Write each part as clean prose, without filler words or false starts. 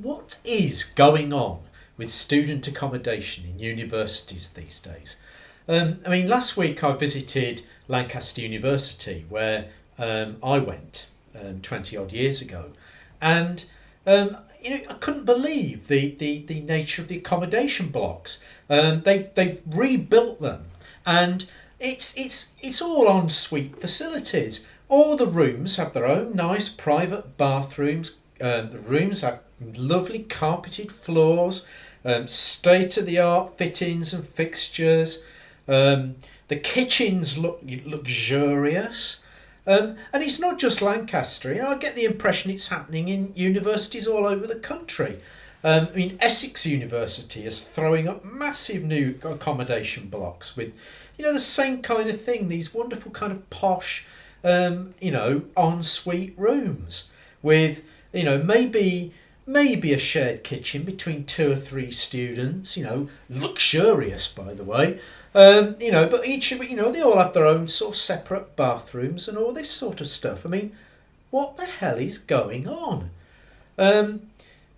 What is going on with student accommodation in universities these days? Last week I visited Lancaster University, where I went 20 odd years ago, and I couldn't believe the nature of the accommodation blocks. They've rebuilt them, and it's all ensuite facilities. All the rooms have their own nice private bathrooms. The rooms have lovely carpeted floors, state of the art fittings and fixtures. The kitchens look luxurious. And it's not just Lancaster. I get the impression it's happening in universities all over the country. Essex University is throwing up massive new accommodation blocks with, the same kind of thing. These wonderful kind of posh, ensuite rooms with, maybe a shared kitchen between two or three students. Luxurious, by the way. But each, they all have their own sort of separate bathrooms and all this sort of stuff. What the hell is going on? I'm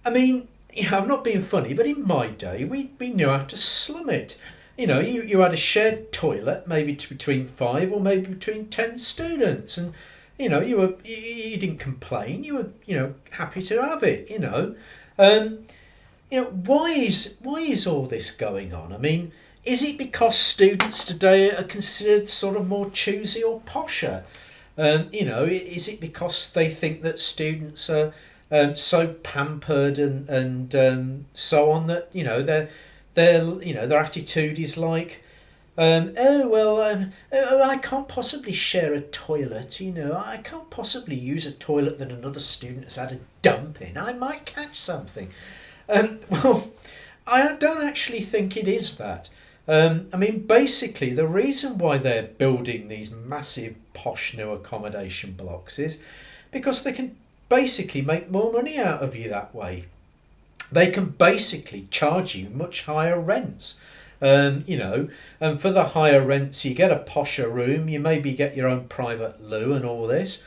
not being funny, but in my day, we knew how to slum it. You had a shared toilet, maybe between 5 or maybe between 10 students, and you didn't complain. You were happy to have it. Why is all this going on? Is it because students today are considered sort of more choosy or posher? Is it because they think that students are so pampered and so on that their attitude is like, I can't possibly share a toilet. I can't possibly use a toilet that another student has had a dump in. I might catch something. I don't actually think it is that. Basically, the reason why they're building these massive posh new accommodation blocks is because they can basically make more money out of you that way. They can basically charge you much higher rents. And for the higher rents, you get a posher room, you maybe get your own private loo and all this.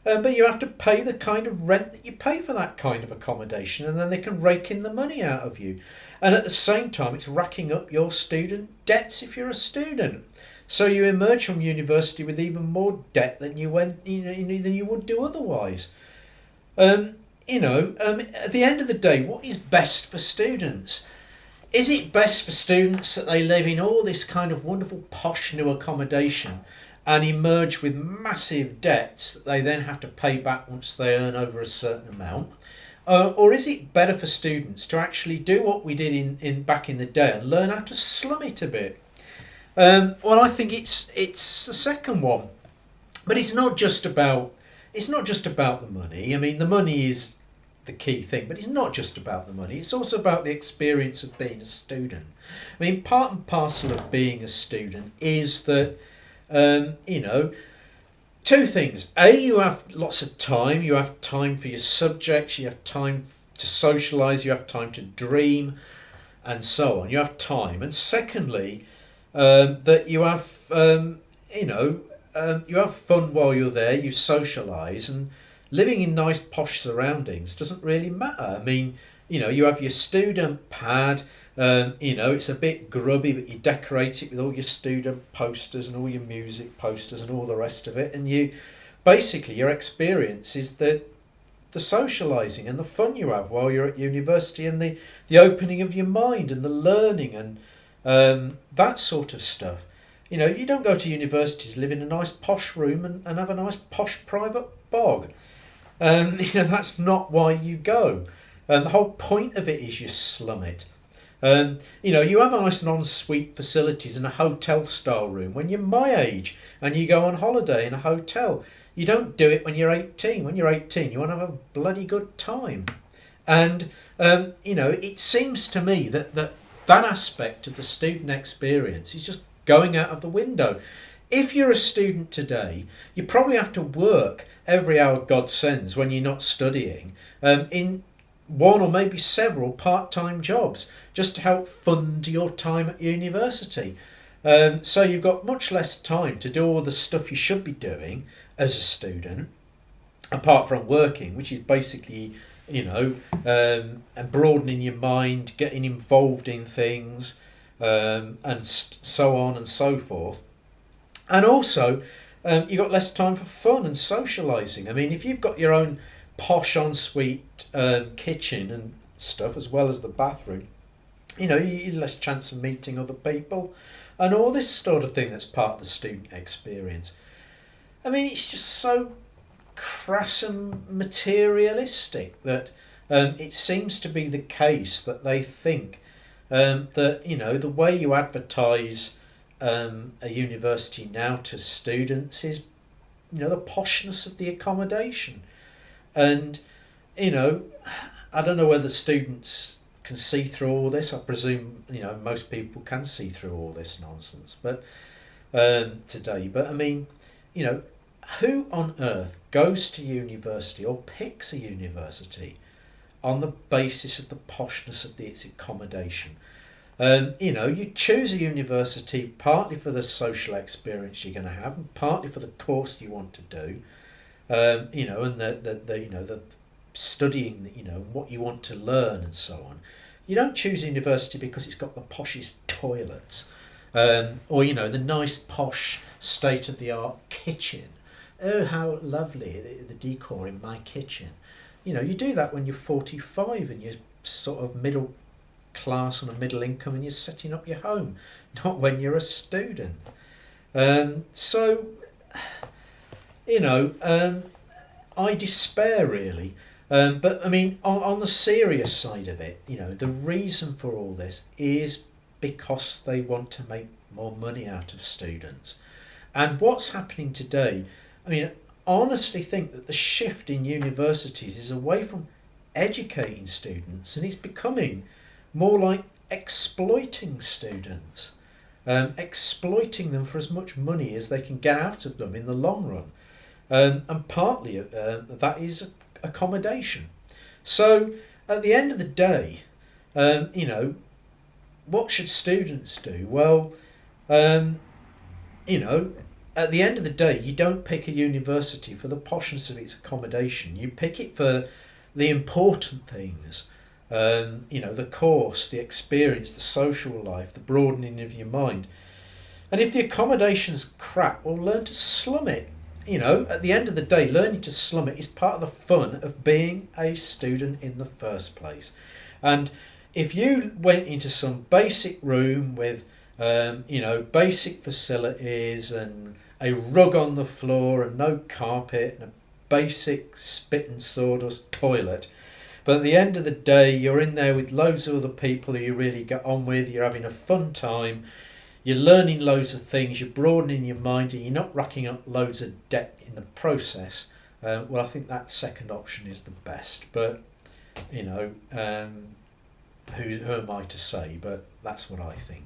But you have to pay the kind of rent that you pay for that kind of accommodation, and then they can rake in the money out of you. And at the same time, it's racking up your student debts if you're a student. So you emerge from university with even more debt than you would do otherwise. At the end of the day, what is best for students? Is it best for students that they live in all this kind of wonderful posh new accommodation and emerge with massive debts that they then have to pay back once they earn over a certain amount? Or is it better for students to actually do what we did in back in the day and learn how to slum it a bit? I think it's the second one, but it's not just about the money. The money is the key thing, but it's not just about the money. It's also about the experience of being a student. Part and parcel of being a student is that two things. You have lots of time. You have time for your subjects. You have time to socialise. You have time to dream, and so on. You have time. And secondly, that you have, you have fun while you're there. You socialise, and living in nice posh surroundings doesn't really matter. You have your student pad. It's a bit grubby, but you decorate it with all your student posters and all your music posters and all the rest of it. And your experience is the socialising and the fun you have while you're at university, and the opening of your mind and the learning and that sort of stuff. You don't go to university to live in a nice posh room and have a nice posh private bog. That's not why you go. The whole point of it is you slum it. You have nice en-suite facilities in a hotel style room when you're my age and you go on holiday in a hotel. You don't do it when you're 18. When you're 18, you want to have a bloody good time. And it seems to me that aspect of the student experience is just going out of the window. If you're a student today, you probably have to work every hour God sends when you're not studying in one or maybe several part-time jobs just to help fund your time at university. So you've got much less time to do all the stuff you should be doing as a student, apart from working, which is basically and broadening your mind, getting involved in things, and so on and so forth. And also, you've got less time for fun and socialising. I mean, if you've got your own posh ensuite kitchen and stuff, as well as the bathroom, you less chance of meeting other people and all this sort of thing that's part of the student experience. I mean, it's just so crass and materialistic that it seems to be the case that they think that, the way you advertise a university now to students is, the poshness of the accommodation. And, I don't know whether students can see through all this. I presume, most people can see through all this nonsense, but today. But I mean, who on earth goes to university or picks a university on the basis of the poshness of its accommodation? You choose a university partly for the social experience you're going to have, and partly for the course you want to do. And the studying, what you want to learn and so on. You don't choose a university because it's got the poshest toilets, or the nice posh state-of-the-art kitchen. Oh, how lovely the decor in my kitchen. You do that when you're 45 and you're sort of middle class and a middle income and you're setting up your home, not when you're a student. I despair really. But I mean, on the serious side of it, the reason for all this is because they want to make more money out of students. And what's happening today, I mean, I honestly think that the shift in universities is away from educating students and it's becoming more like exploiting students, exploiting them for as much money as they can get out of them in the long run. And partly that is accommodation. So at the end of the day, what should students do? Well, at the end of the day, you don't pick a university for the poshness of its accommodation. You pick it for the important things. The course, the experience, the social life, the broadening of your mind. And if the accommodation's crap, well, learn to slum it. At the end of the day, learning to slum it is part of the fun of being a student in the first place. And if you went into some basic room with, basic facilities and a rug on the floor and no carpet and a basic spit and sawdust toilet, but at the end of the day, you're in there with loads of other people who you really get on with, you're having a fun time, you're learning loads of things, you're broadening your mind, and you're not racking up loads of debt in the process. Well, I think that second option is the best. But, who am I to say? But that's what I think.